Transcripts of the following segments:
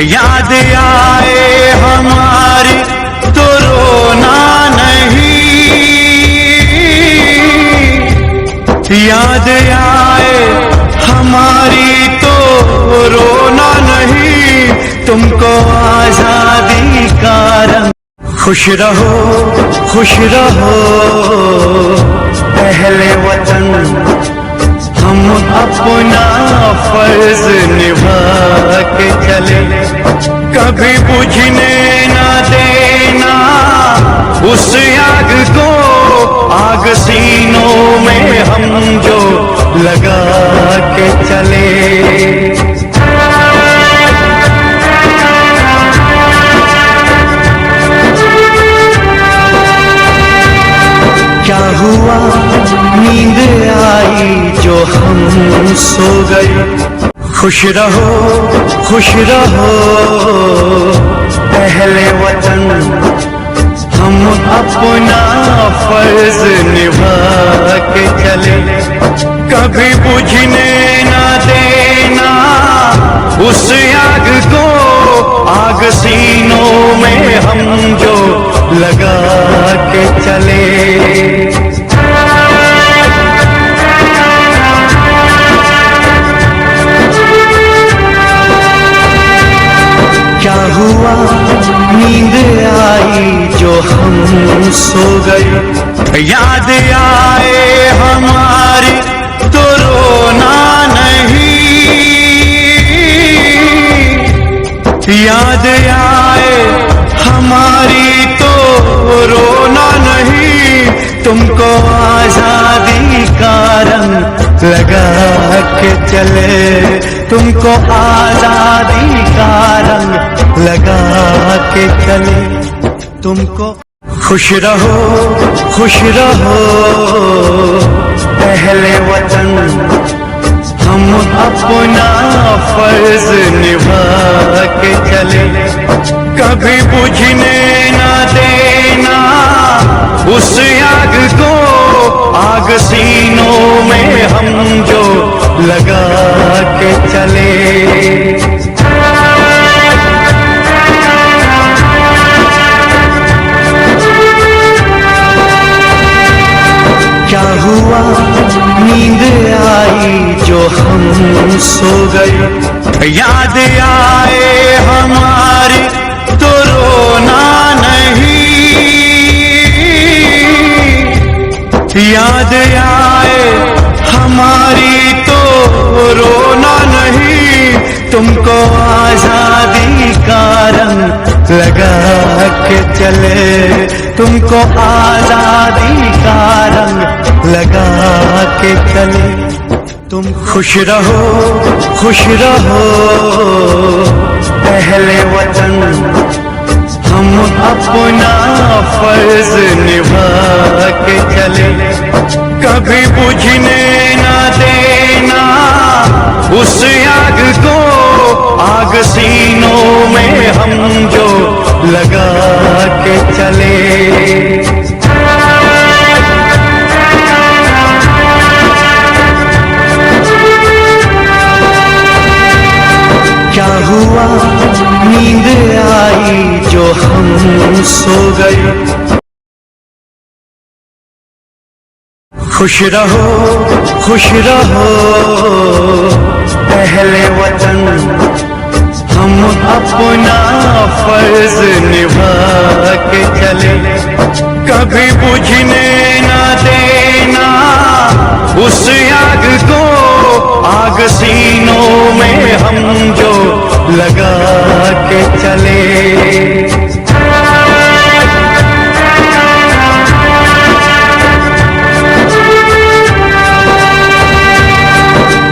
याद आए हमारी तो रोना नहीं, याद आए हमारी तो रोना नहीं, तुमको आजादी का रंग। खुश रहो अहले वतन, हम अपना फर्ज निभा के चले, कभी बुझने ना देना उस आग को, आग सीनों में हम जो लगा के चले। क्या हुआ नींद आई जो हम सो गए। खुश रहो अहले वतन, हम अपना फर्ज निभा के चले, कभी बुझने ना देना उस आग को, आग सीनों में हम जो लगा के चले। क्या हुआ नींद आई जो हम सो गए। याद आए हमारी तो रोना नहीं, याद आए हमारी तो रोना नहीं, तुमको आजादी का रंग लगा के चले, तुमको आजादी का रंग लगा के चले, तुमको। खुश रहो अहले वतन, हम अपना फर्ज निभा के चले, कभी बुझने ना देना उस आग को, आग सीनों में हम जो लगा के चले। क्या हुआ नींद आई जो हम सो गए। याद आए हमारी तो रोना नहीं, याद आए हमारी तो रोना नहीं, तुमको आजादी का रंग लगा के चले, तुमको आजादी का रंग लगा के चले, तुम। खुश रहो अहले वतन, हम अपना फर्ज निभा के चले, कभी बुझने ना देना उस आग को, आग सीनों में हम जो लगा के चले। क्या हुआ नींद आई जो हम सो गए। खुश रहो अहले वतन, हम अपना फर्ज निभा के चले, कभी बुझने ना देना उस आग को, आग सीनों में हम जो लगा के चले।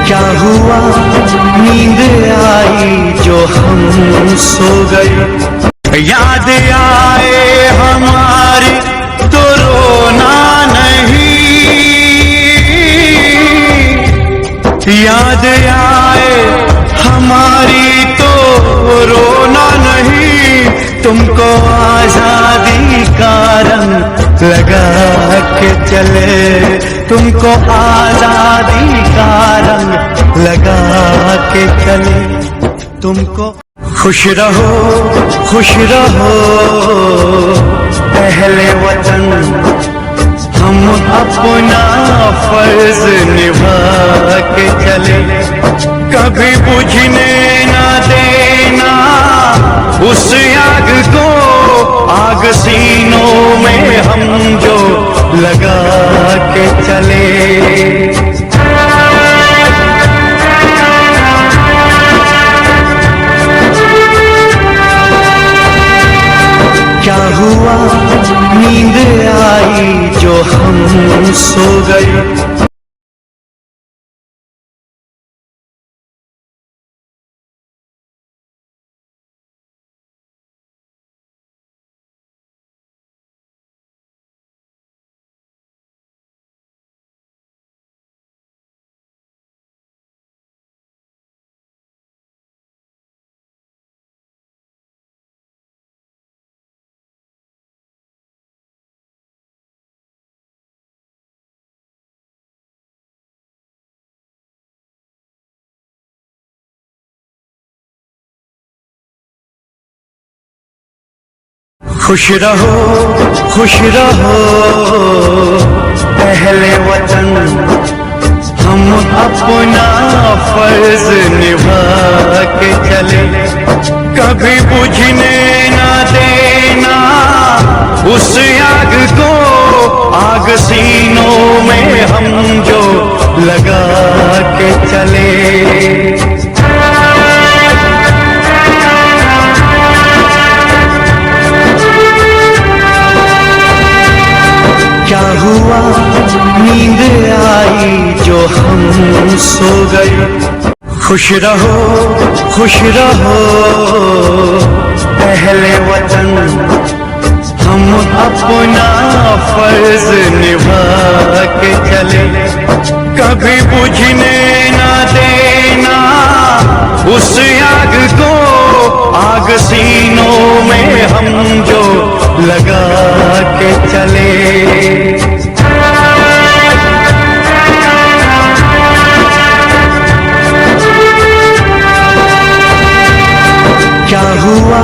क्या हुआ नींद आई जो हम सो गए। याद आए हमारी तो रोना नहीं, याद आए हमारी तो रोना नहीं, तुमको आजादी का रंग लगा के चले, तुमको आजादी का रंग लगा के चले, तुमको। खुश रहो अहले वतन, हम अपना फर्ज निभा के चले, कभी बुझने ना देना उस आग को, आग सीनों में हम जो लगा के चले। क्या हुआ नींद आई जो हम सो गए, खुश रहो अहले वतन, हम अपना फर्ज निभा के चले, कभी बुझने ना देना उस आग को, आग सीनों में हम जो लगा के चले। क्या हुआ नींद आई जो हम सो गए, खुश रहो अहले वतन, हम अपना फर्ज निभा के चले, कभी बुझने ना देना उस आग को, आग सीनों में हम जो लगा के चले। क्या हुआ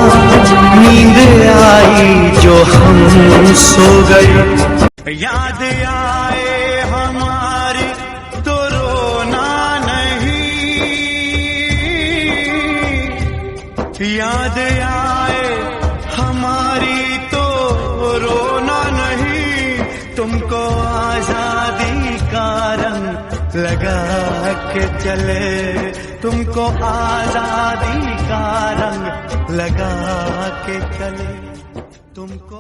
नींद आई जो हम सो गए, याद आए हमारी तो रोना नहीं, याद आए हमारी तो रोना नहीं, तुमको आजादी का रंग लगा के चले, तुमको आजादी का रंग लगा के चले, तुमको